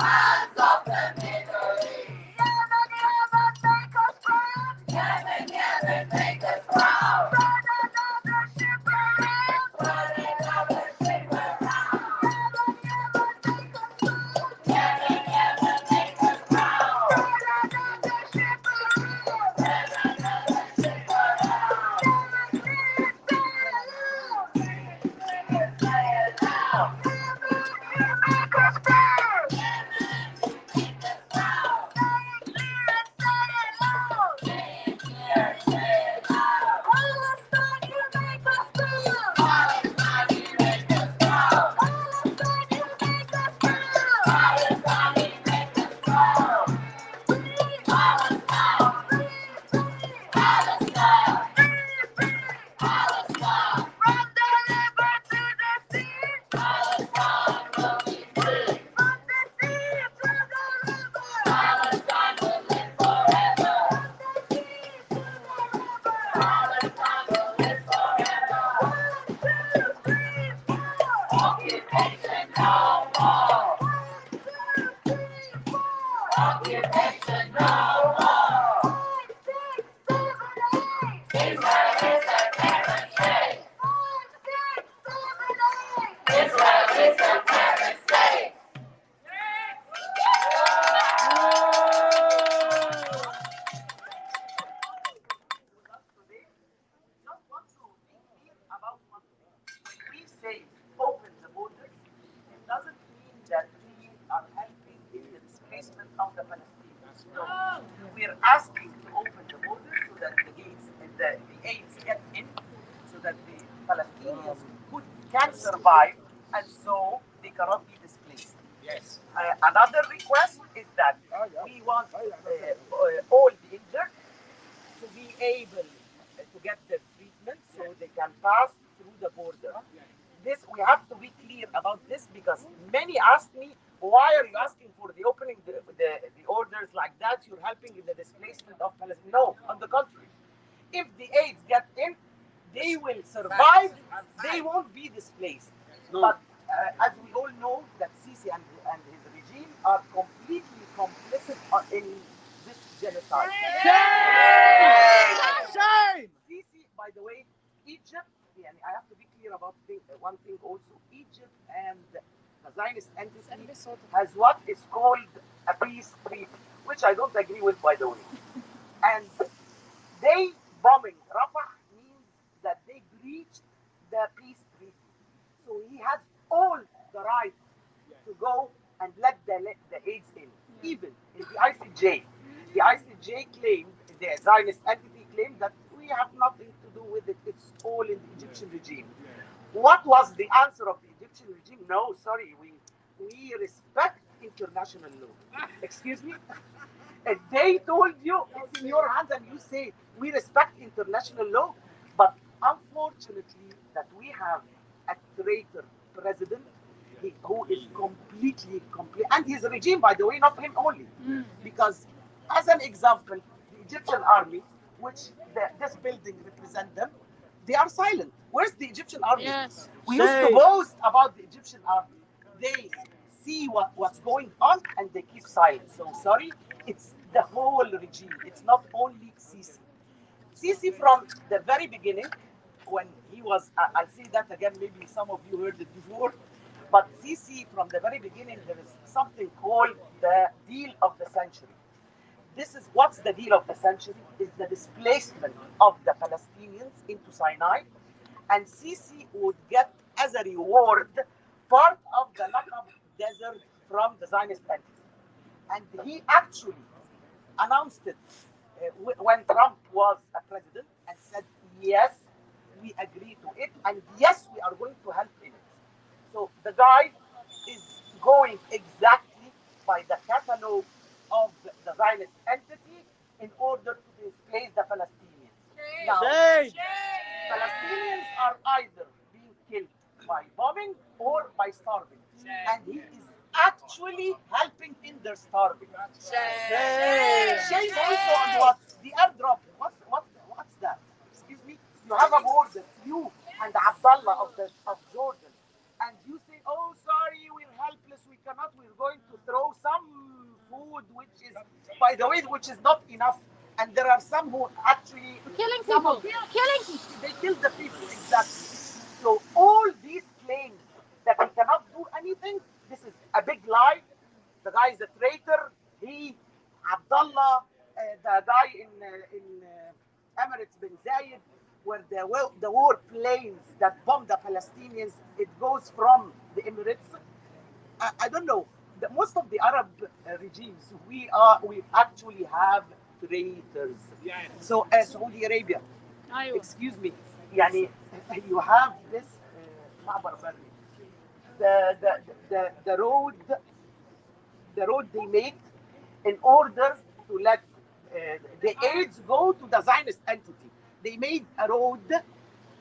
Hands off the Middle East. Yemen, Yemen, make us proud. Yemen, Yemen, make us proud. Run another ship around. Run another ship around. Yemen, Yemen, make us proud. Yemen, Yemen, make us proud. Run another ship around. Run another ship around. Yemen, say it loud. Yemen, make us proud. Yemen, make us proud. Say it clear, say it loud. Palestine, you make us proud. Palestine, you make us proud. Palestine, you make us proud. Palestine, you make us proud. Free Palestine. Free Palestine. Free Palestine. From the river to the sea. Palestine will be free. From the sea to the river. Palestine will live forever. From the sea to the river. Palestine will live forever. 1, 2, 3, 4. Occupation no more. 1, 2, 3, 4. Occupation no more. 5, 6, 7, 8. Israel is a terrorist state. 5, 6, 7, 8. Israel is a terrorist state. Just want to be clear about one thing. When we say open the borders, it doesn't mean that we are helping in the displacement of the Palestinians. No. We're asking to open the borders so that the gates and the aids get in, so that the Palestinians can survive, and so they cannot be displaced. Yes. Another request is that we want all the injured to be able to get their treatment so they can pass through the border. This we have to be clear about this because many ask me, why are you asking for the opening the orders like that? You're helping in the displacement of Palestine. No, on the contrary. If the aids get in, they will survive. They won't be displaced. But as we all know, that Sisi and his regime are completely complicit in this genocide. Shame! Sisi, by the way, Egypt, I have to be clear about one thing also. Egypt and the Zionist entity has what is called a peace treaty, which I don't agree with, by the way. And they bombing Rafah means that they breached the peace treaty. So he has all the right to go and let the aids in, even in the ICJ. The ICJ claimed, the Zionist entity claimed that we have nothing to do with it. It's all in the Egyptian regime. What was the answer of the Egyptian regime? No, sorry, we respect international law. Excuse me? And they told you it's in your hands, and you say we respect international law. But unfortunately, that we have a traitor president who is complete, and his regime, by the way, not him only. Because, as an example, the Egyptian army, which this building represents them, they are silent. Where's the Egyptian army? Yes. We used to boast about the Egyptian army. They see what's going on and they keep silent. So sorry, it's the whole regime. It's not only Sisi. Sisi from the very beginning, when he was, I'll say that again, maybe some of you heard it before, but Sisi from the very beginning, there is something called the deal of the century. This is what's the deal of the century is the displacement of the Palestinians into Sinai, and Sisi would get as a reward part of the Nakab desert from the Zionist entity. And he actually announced it when Trump was a president and said, yes, we agree to it, and yes, we are going to help in it. So the guy is going exactly by the catalog of the Zionist entity in order to displace the Palestinians. Now, Palestinians are either being killed by bombing or by starving. And he is actually helping in their starving. Shame also on what? The airdrop. What's that? Excuse me? You have a border, you and Abdullah of Jordan. And you say, oh, sorry, we're helpless, we cannot, we're going to throw some which is, by the way, which is not enough. And there are some who actually Killing people. they kill the people, exactly. So all these claims that he cannot do anything, this is a big lie. The guy is a traitor. He, Abdullah, the guy in Emirates bin Zayed, where the war planes that bomb the Palestinians, it goes from the Emirates. I don't know. Most of the Arab regimes, we actually have traitors. So Saudi Arabia, أيوة. excuse me, يعني you have this معبر بري. The road they made in order to let the aids go to the Zionist entity. They made a road,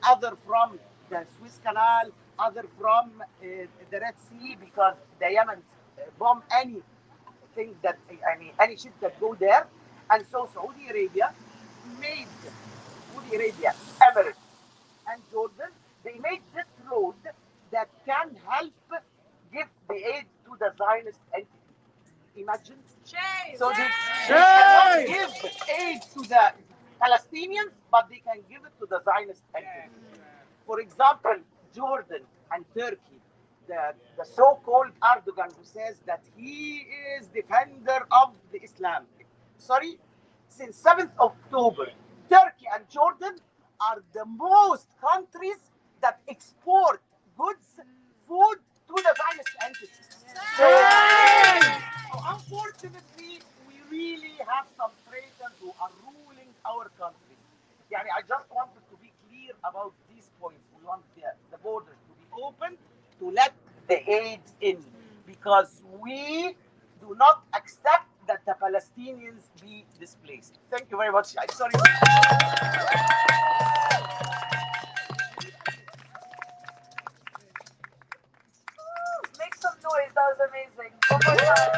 other from the Suez Canal, other from the Red Sea, because the Yemen bomb anything that any ship that go there, and so made Saudi Arabia, Emirates, and Jordan, they made this road that can help give the aid to the Zionist entity. Imagine. So they cannot give aid to the Palestinians, but they can give it to the Zionist entity. For example, Jordan and Turkey, the so-called Erdogan, who says that he is defender of the Islam. Sorry, since 7th October, Turkey and Jordan are the most countries that export goods, food to the Zionist entity. So unfortunately, we really have some traitors who are ruling our country. Yani, I just wanted to be clear about these points. We want the borders to be open to let the aid in, because we do not accept that the Palestinians be displaced. Thank you very much. I'm sorry. Make some noise. That was amazing. One more time.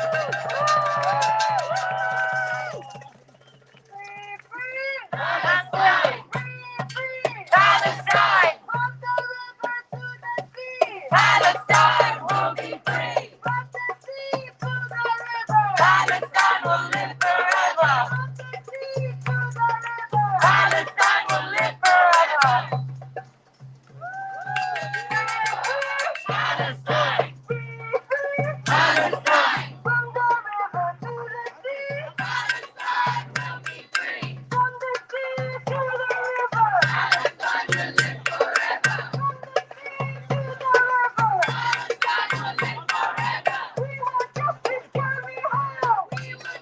Free, free. Palestine. Free, free. Palestine. From the river to the sea. Palestine will be free. From the sea to the river. Palestine will live forever. From the sea to the river. Palestine will live forever. Palestine. Palestine. From the river to the sea. Palestine will be free. From the sea to the river. Palestine will live forever. From the sea to the river. Palestine will live forever. We want justice, can we have? We will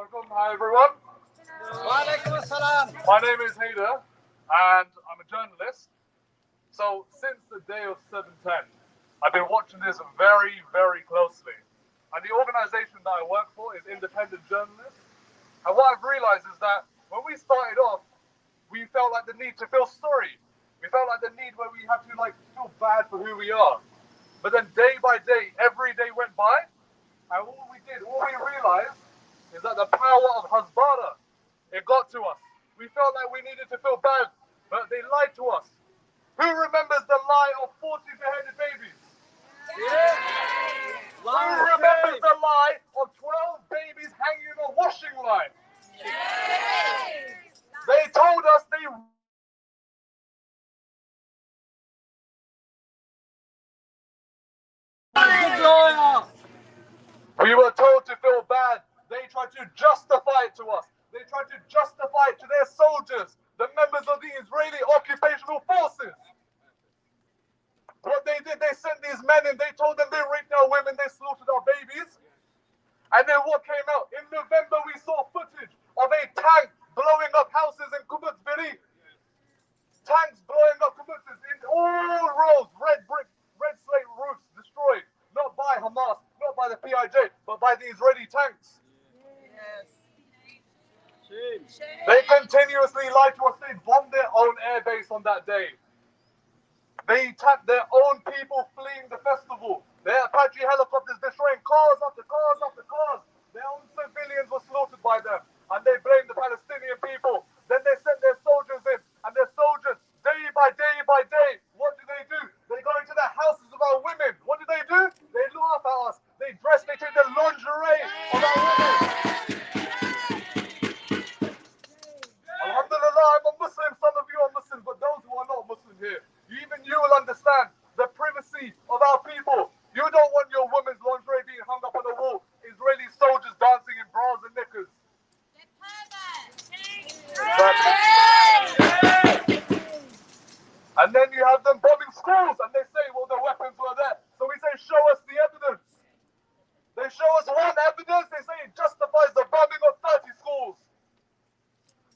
Hi everyone. Walaikum assalam. My name is Hader and I'm a journalist. So since the day of 7/10, I've been watching this very, very closely. And the organization that I work for is Independent Journalists. And what I've realized is that when we started off, we felt like the need to feel sorry. We felt like the need where we had to feel bad for who we are. But then day by day, every day went by, and all we realized is that the power of Hasbara, it got to us. We felt like we needed to feel bad, but they lied to us. Who remembers the lie of 40 beheaded babies? Who remembers the lie of 12 babies hanging on a washing line? They told us we were told to feel bad. They tried to justify it to us. They tried to justify it to their soldiers, the members of the Israeli occupational forces. What they did, they sent these men in, they told them they raped our women, they slaughtered our babies. And then what came out? In November, we saw footage of a tank blowing up houses in Kibbutz Be'eri. Tanks blowing up kibbutzes in all roads, red slate roofs destroyed. Not by Hamas, not by the PIJ, but by the Israeli tanks. They continuously lied to us. They bombed their own airbase on that day. They attacked their own people fleeing the festival. Their Apache helicopters destroying cars after cars after cars. Their own civilians were slaughtered by them. And they blamed the Palestinian people. Then they sent their soldiers in. And their soldiers, day by day, what do? They go into the houses of our women. What do? They laugh at us. They take the lingerie of our women. Alhamdulillah, I'm a Muslim. Some of you are Muslims, but those who are not Muslim here, even you will understand the privacy of our people. You don't want your woman's lingerie being hung up on the wall. Israeli soldiers dancing in bras and knickers. And then you have them bombing schools, and they say, well, the weapons were there. So we say, show us the evidence. They show us one evidence. They say it justifies the bombing of 30 schools.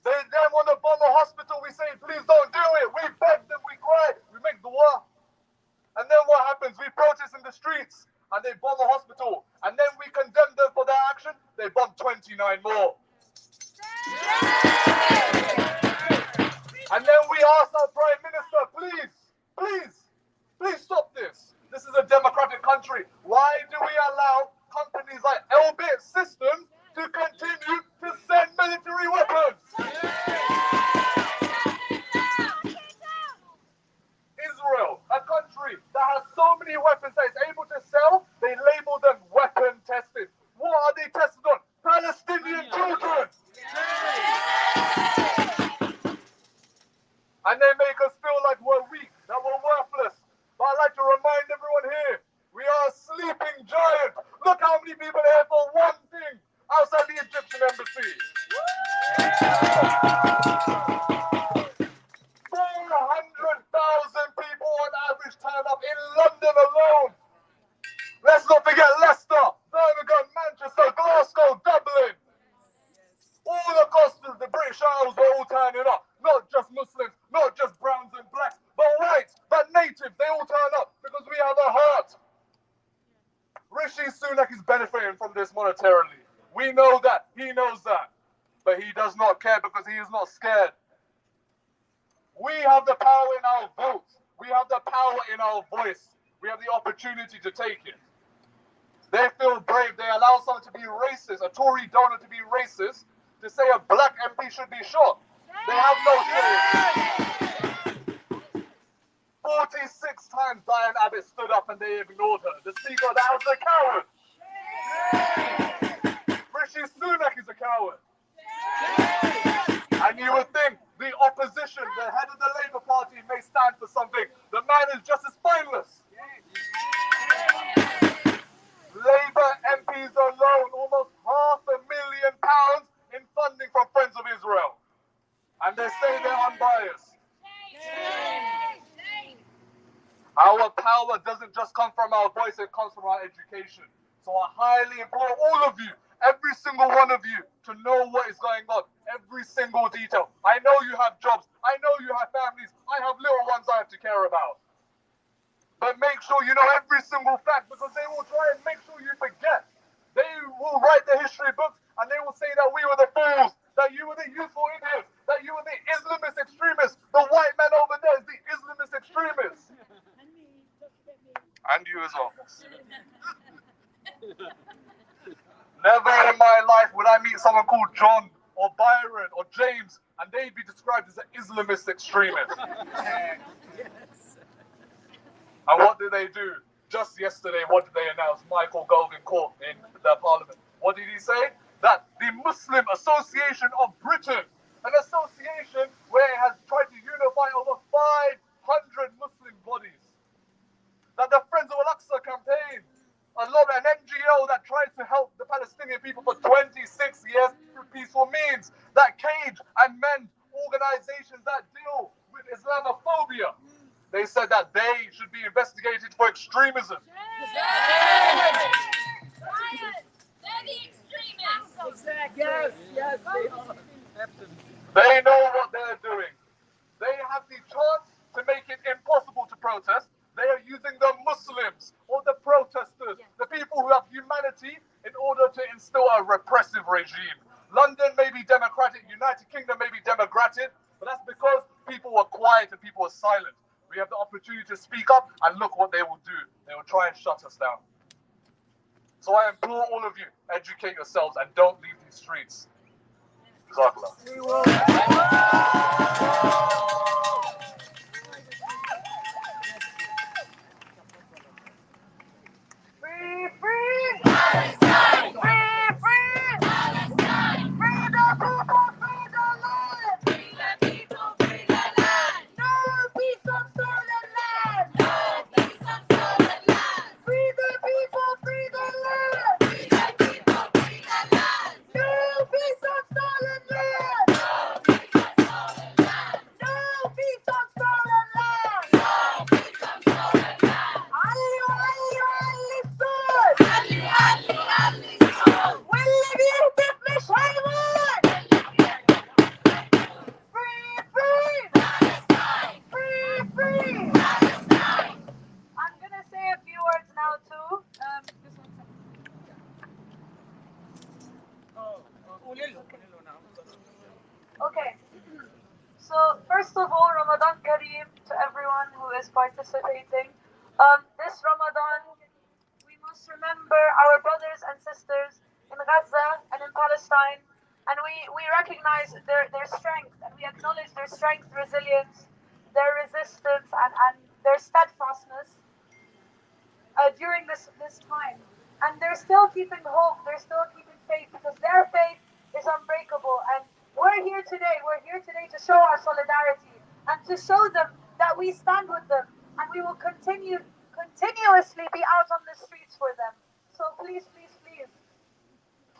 They then want to bomb a hospital. We say, please don't do it. We beg them, we cry, we make dua. And then what happens? We protest in the streets and they bomb a hospital. And then we condemn them for their action. They bomb 29 more. And then we ask our Prime Minister, please stop this. This is a democratic country. Why do we allow companies like Elbit Systems to continue to send military weapons? Israel, a country that has so many weapons that it's able to sell, they label them weapon tested. What are they tested on? Palestinian children. And they make us feel like we're weak, that we're worthless. But I'd like to remind everyone here, we are a sleeping giant. Look how many people are here for one thing outside the Egyptian embassy. 400,000 people on average turn up in London alone. Let's not forget Leicester, Birmingham, Manchester, Glasgow, Dublin. All the coasters, the British Isles were all turning up. Not just Muslims, not just browns and blacks, but whites, but natives. They all turn up because we have a heart. Rishi Sunak is benefiting from this monetarily. We know that. He knows that. But he does not care because he is not scared. We have the power in our vote. We have the power in our voice. We have the opportunity to take it. They feel brave. They allow someone to be racist, a Tory donor to be racist, to say a black MP should be shot. They have no shame. 46 times Diane Abbott stood up and they ignored her. The Speaker of the House is a coward. Rishi Sunak is a coward. And you would think the opposition, the head of the Labour Party, may stand for something. The man is just as spineless. Labour MPs alone, almost £500,000 in funding from Friends of Israel. And they say they're unbiased. Our power doesn't just come from our voice, it comes from our education. So I highly implore all of you, every single one of you, to know what is going on, every single detail. I know you have jobs. I know you have families. I have little ones I have to care about. But make sure you know every single fact, because they will try and make sure you forget. They will write the history books and they will say that we were the fools, that you were the youthful idiots, that you were the Islamist extremists. The white man over there is the Islamist extremist. And you as well. Never in my life would I meet someone called John or Byron or James and they'd be described as an Islamist extremist. And what did they do? Just yesterday, what did they announce? Michael Gove in court in the parliament. What did he say? That the Muslim Association of Britain, an association where it has tried to unify over 500 Muslim bodies, that the Friends of Al-Aqsa campaign, an NGO that tried to help the Palestinian people for 26 years through peaceful means, that Cage and Mend, organizations that deal with Islamophobia, they said that they should be investigated for extremism. They're the extremists. Yes, they are. They know what they're doing. They have the chance to make it impossible to protest. They are using the Muslims or the protesters, the people who have humanity, in order to instill a repressive regime. London may be democratic, United Kingdom may be democratic, but that's because people were quiet and people were silent. We have the opportunity to speak up, and look what they will do. They will try and shut us down. So I implore all of you, educate yourselves and don't leave these streets. Jazakallah. Free, free Palestine! Free, free Palestine! Free the people, free the land! Free the people, free the land! No peace on stolen land! No peace on stolen land! Free the people, free the land! Free the people, free the land! No peace on stolen land! No peace on stolen land! No peace on stolen land! No peace on stolen land! علي وعلي وعلي الصوت! علي علي علي الصوت! واللي بيهتف مش هيموت! Free, free Palestine! Free, free Palestine! I'm gonna say a few words now too. Okay. So first of all, Ramadan Kareem to everyone who is participating. This Ramadan, we must remember our brothers and sisters in Gaza and in Palestine, and we recognize their strength, and we acknowledge their strength, resilience, their resistance, and their steadfastness during this time. And they're still keeping hope, they're still keeping faith, because their faith is unbreakable. And we're here today to show our solidarity and to show them that we stand with them, and we will continuously be out on the streets for them. So please, please, please,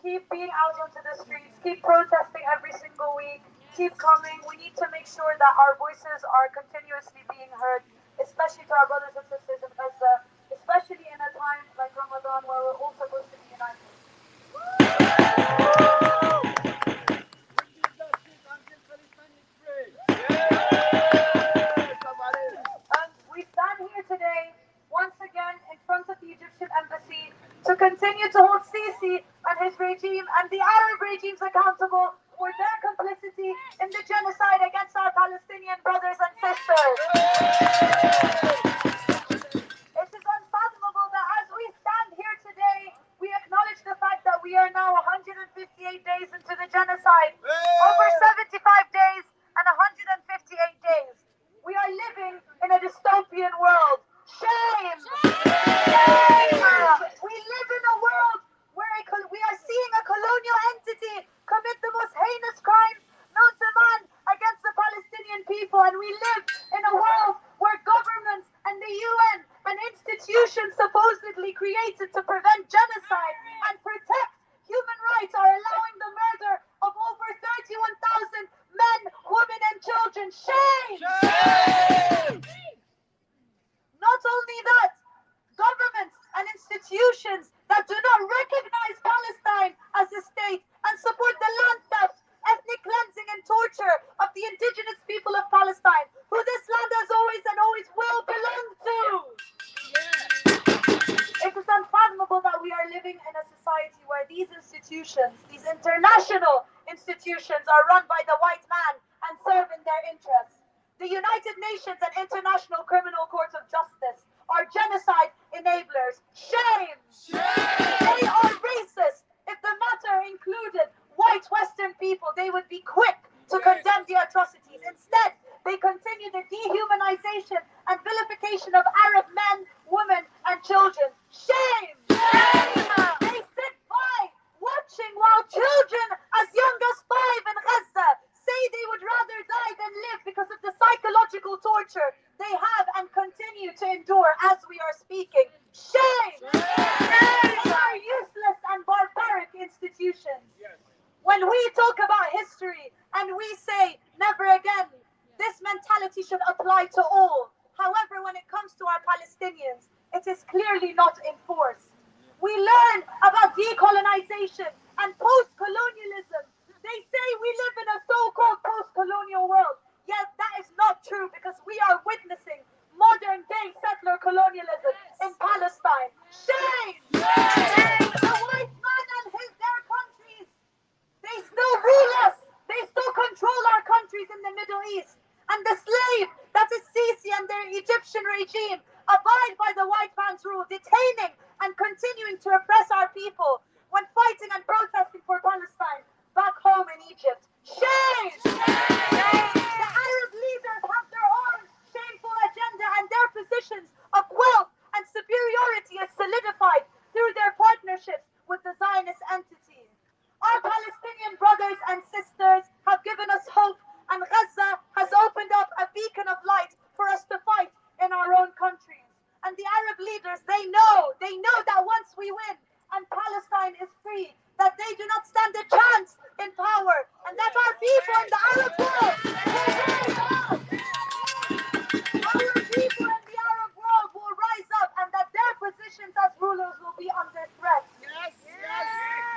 keep being out onto the streets, keep protesting every single week, keep coming. We need to make sure that our voices are continuously being heard, especially to our brothers and sisters in Gaza, especially in a time like Ramadan where we're all supposed to be united. And we stand here today, once again, in front of the Egyptian embassy to continue to hold Sisi and his regime and the Arab regimes accountable for their complicity in the genocide against our Palestinian brothers and sisters. It is unfathomable that as we stand here today, we acknowledge the fact that we are now 158 days into the genocide, over 75 days and 158 days. We are living in a dystopian world. Shame! Shame! We live in a world where we are seeing a colonial entity commit the most heinous crimes known to man against the Palestinian people, and we live in a world where governments and the UN and institutions supposedly created to prevent genocide and protect human rights are allowing the murder of over 31,000 men, women and children. Shame! Shame! Not only that, governments and institutions that do not recognize Palestine as living in a society where these institutions, these international institutions, are run by the white man and serve in their interests. The United Nations and International Criminal Court of Justice are genocide enablers. Shame! They are racist. If the matter included white Western people, they would be quick to condemn the atrocities. Instead, they continue the dehumanization and vilification of Arab men, women, and children. Shame! They sit by watching while children as young as 5 in Gaza say they would rather die than live because of the psychological torture they have and continue to endure as we are speaking. Shame! They are useless and barbaric institutions. When we talk about history and we say never again, this mentality should apply to all. However, when it comes to our Palestinians, it is clearly not enforced. We learn about decolonization and post-colonialism. They say we live in a so-called post-colonial world. Yet that is not true because we are witnessing modern-day settler colonialism in Palestine. Shame! The white man and their countries, they still rule us. They still control our countries in the Middle East. And the slave, that is Sisi and their Egyptian regime, abide by the white man's rule, detaining and continuing to oppress our people when fighting and protesting for Palestine back home in Egypt. Shame! The Arab leaders have their own shameful agenda, and their positions of wealth and superiority is solidified through their partnerships with the Zionist entity. Our Palestinian brothers and sisters have given us hope, and Gaza has opened up a beacon of light for us to fight in our own countries. And the Arab leaders, they know that once we win and Palestine is free, that they do not stand a chance in power, and that our people in the Arab world will rise up. Our people in the Arab world will rise up, and that their positions as rulers will be under threat.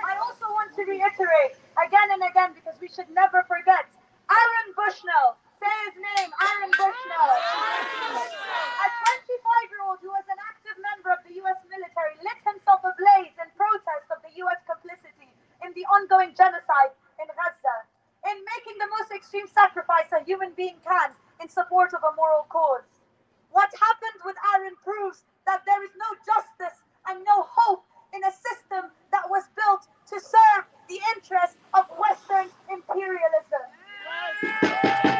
I also want to reiterate again and again, because we should never forget, Aaron Bushnell. Say his name, Aaron Bushnell. A 25-year-old who was an active member of the U.S. military lit himself ablaze in protest of the U.S. complicity in the ongoing genocide in Gaza, in making the most extreme sacrifice a human being can in support of a moral cause. What happened with Aaron proves that there is no justice and no hope in a system that was built to serve the interests of Western imperialism.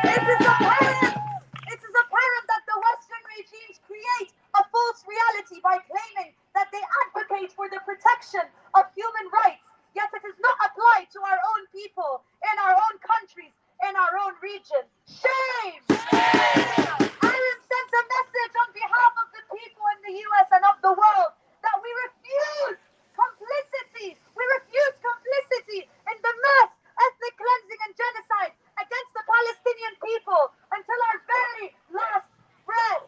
It is apparent that the Western regimes create a false reality by claiming that they advocate for the protection of human rights, yet it is not applied to our own people, in our own countries, in our own region. Shame! Aaron sends a message on behalf of the people in the US and of the world that we refuse complicity. We refuse complicity in the mass ethnic cleansing and genocide against the Palestinian people until our very last breath.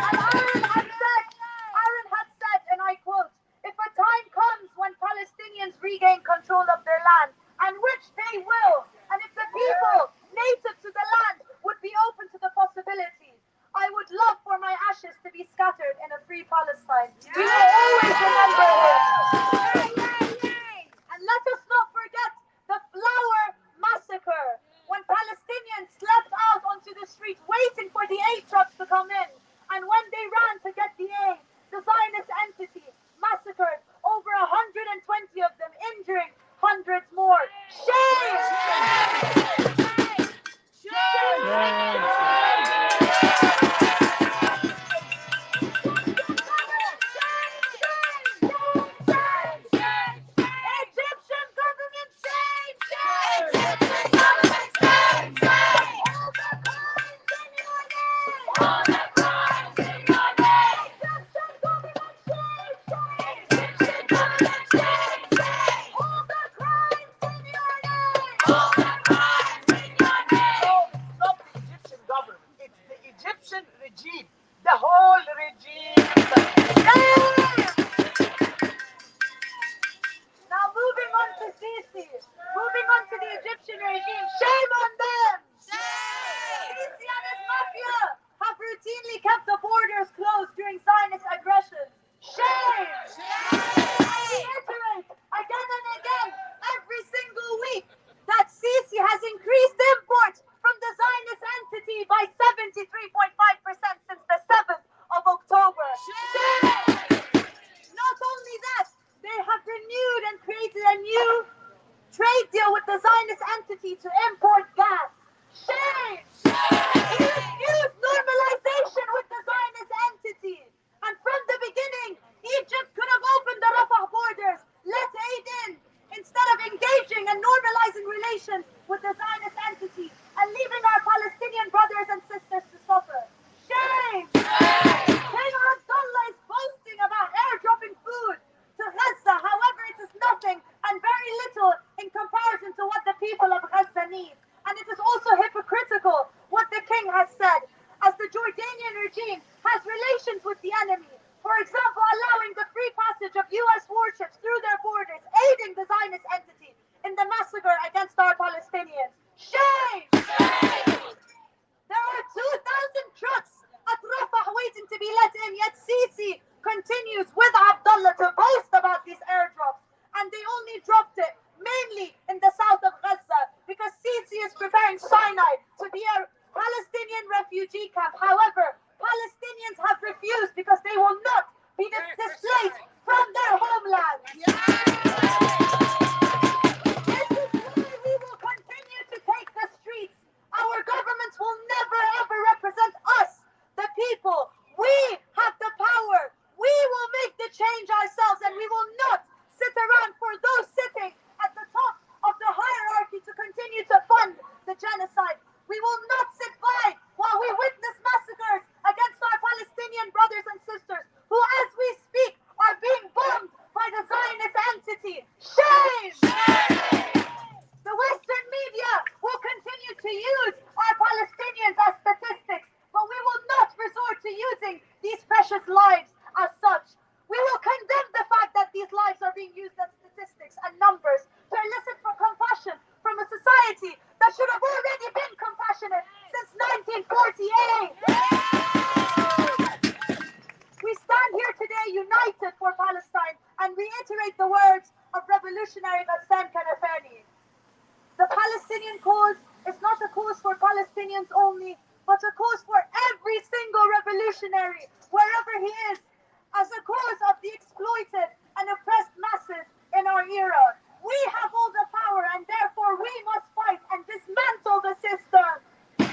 And Aaron had said, and I quote, "If a time comes when Palestinians regain control of their land, and which they will, and if the people native to the land would be open to the possibility, I would love for my ashes to be scattered in a free Palestine." We will always remember him. And let us not forget the Flower Massacre, when Palestinians slept out onto the street waiting for the aid trucks to come in. And when they ran to get the aid, the Zionist entity massacred over 120 of them, injuring hundreds more. Shame! enemy. For example, allowing the free passage of U.S. warships through their borders, aiding the Zionist entity in the massacre against our Palestinians. Shame! There are 2,000 trucks at Rafah waiting to be let in, yet Sisi continues with Abdullah to boast about these airdrops. And they only dropped it mainly in the south of Gaza because Sisi is preparing Sinai to be a Palestinian refugee camp. However, Palestinians have refused because they will not be displaced from their homeland. This is why we will continue to take the streets. Our governments will never ever represent us, the people. We have the power. We will make the change ourselves, and we will not sit around for those sitting at the top of the hierarchy to continue to fund the genocide. We will not sit by while we witness massacres against our Palestinian brothers and sisters who, as we speak, are being bombed by the Zionist entity. Shame! The Western media will continue to use our Palestinians as statistics, but we will not resort to using these precious lives as such. We will condemn the fact that these lives are being used as statistics and numbers to elicit for compassion from a society that should have already been compassionate since 1948. We stand here today united for Palestine and reiterate the words of revolutionary Ghassan Kanafani. The Palestinian cause is not a cause for Palestinians only, but a cause for every single revolutionary, wherever he is, as a cause of the exploited and oppressed masses in our era. We have all the power, and therefore we must fight and dismantle the system. We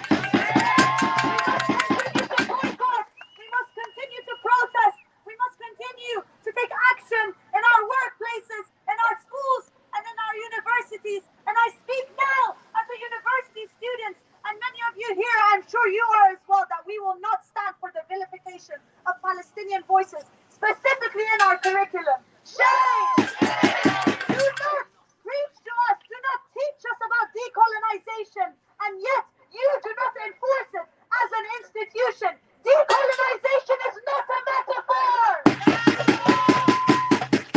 must continue to protest. We must continue to take action in our workplaces, in our schools, and in our universities. And I speak now as a university student, and many of you here, I'm sure you are as well, that we will not stand for the vilification of Palestinian voices, specifically in our curriculum. Shame! Do not preach to us, do not teach us about decolonization, and yet you do not enforce it as an institution. Decolonization is not a metaphor!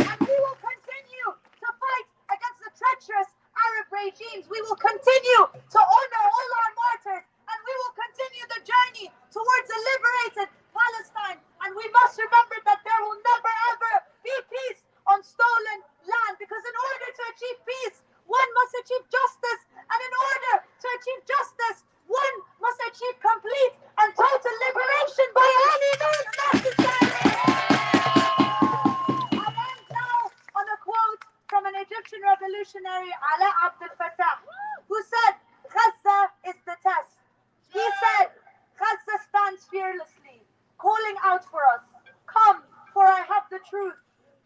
And we will continue to fight against the treacherous Arab regimes. We will continue to honor all our martyrs, and we will continue the journey towards a liberated Palestine. And we must remember that there will never ever be peace on stolen land, because in order to achieve peace, one must achieve justice, and in order to achieve justice, one must achieve complete and total liberation by any means necessary. I end now on a quote from an Egyptian revolutionary, Ala Abdel Fattah, who said, "Gaza is the test." He said, "Gaza stands fearlessly, calling out for us. Come, for I have the truth.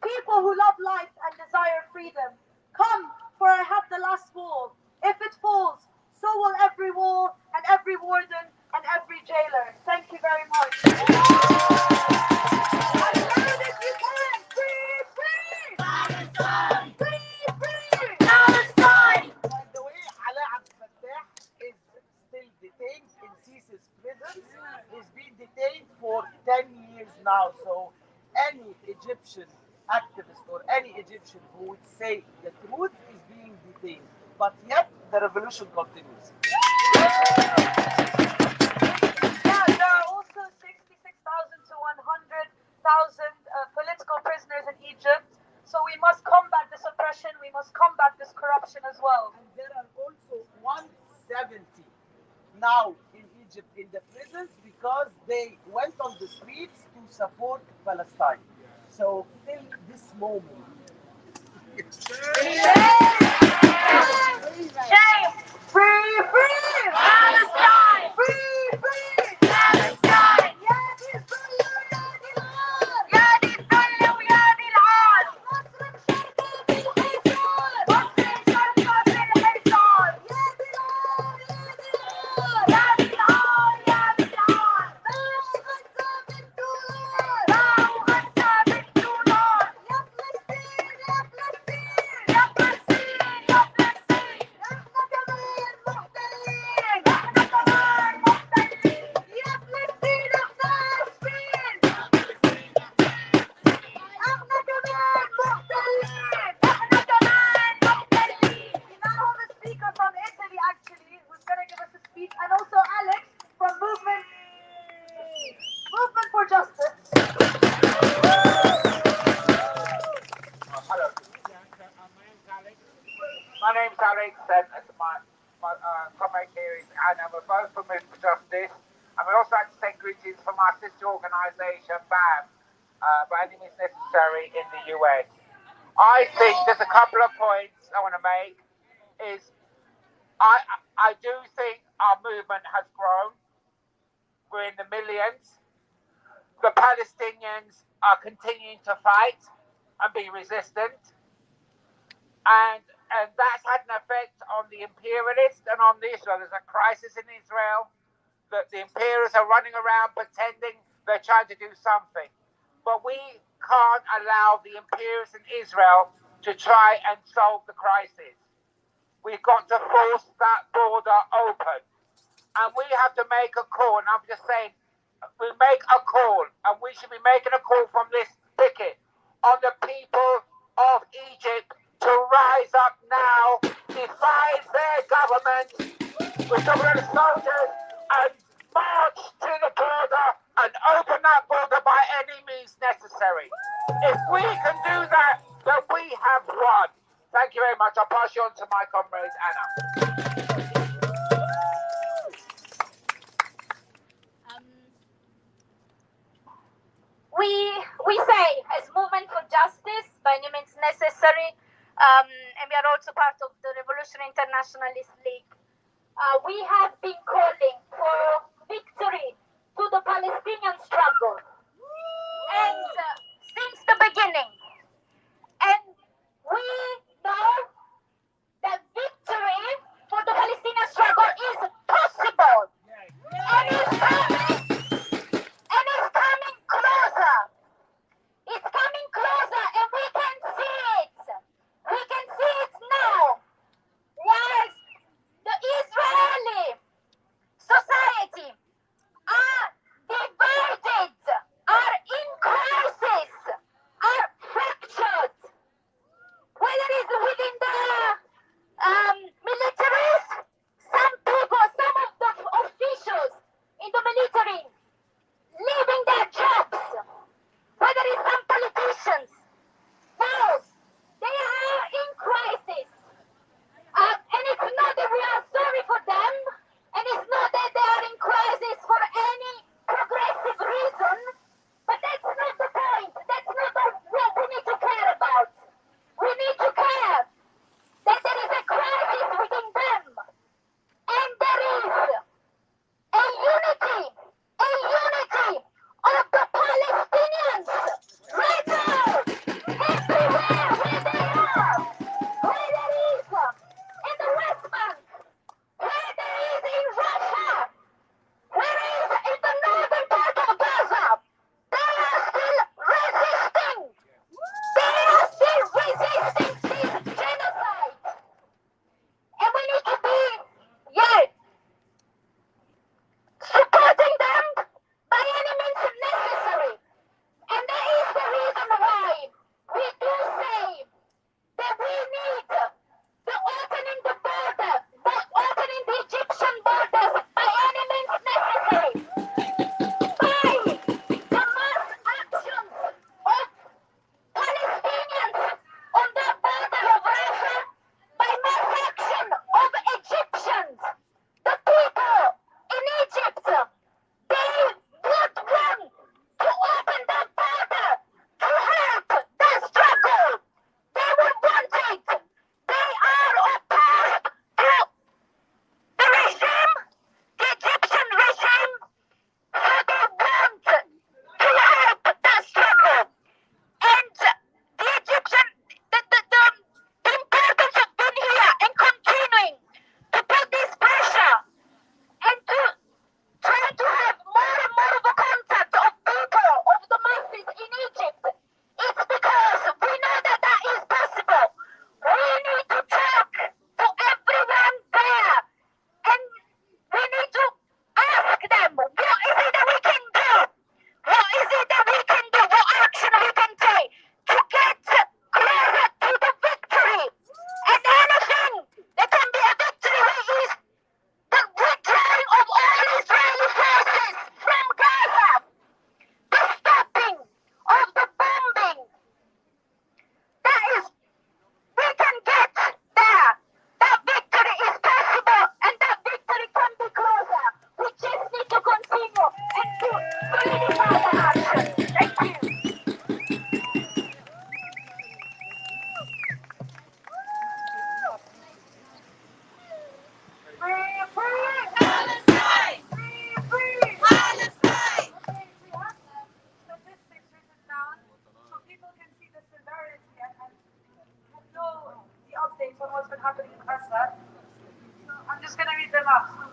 People who love life and desire freedom. Come, for I have the last wall. If it falls, so will every wall and every warden and every jailer." Thank you very much. As loud as you can. Free, free! Palestine! Free, free! Palestine! By the way, Ala Abdel Fattah is still detained in Sisi's prison. He's been detained for 10 years now. So any Egyptian activist or any Egyptian who would say the truth is being detained. But yet the revolution continues. Yeah, there are also 66,000 to 100,000 political prisoners in Egypt. So we must combat this oppression. We must combat this corruption as well. And there are also 170 now in Egypt in the prisons because they went on the streets to support Palestine. So till this moment, Shame! Free, free! Palestine! Free, free! Palestine! يا دي الذل ويا دي العار! يا دي الذل ويا دي العار! مصر مشاركة بالحصار! مصر مشاركة بالحصار! يا دي العار! يا دي العار! يا دي العار! يا دي العار! باعوا غزة بالدولار! باعوا غزة بالدولار! يا فلسطين! يا فلسطين! يا فلسطين! يا فلسطين! احنا كمان محتلين! احنا كمان Justice Organization ban by any means necessary in the UN. I think there's a couple of points I want to make. Is I do think our movement has grown. We're in the millions. The Palestinians are continuing to fight and be resistant. And that's had an effect on the imperialists and on the Israel. There's a crisis in Israel that the imperialists are running around pretending they're trying to do something. But we can't allow the imperialists in Israel to try and solve the crisis. We've got to force that border open. And we have to make a call. And I'm just saying, we make a call. And we should be making a call from this ticket on the people of Egypt to rise up now, defy their government with some of the soldiers and march to the border and open that border by any means necessary. If we can do that, then we have won. Thank you very much. I'll pass you on to my comrade Anna. We say as movement for justice by any means necessary, and we are also part of the Revolutionary Internationalist League. We have been calling for victory to the Palestinian struggle, and since the beginning. And we know that victory for the Palestinian struggle is possible, and it's coming closer. It's coming closer, and we can see it. We can see it now. Whilst the Israeli society are divided happening in Gaza. So I'm just going to read them out.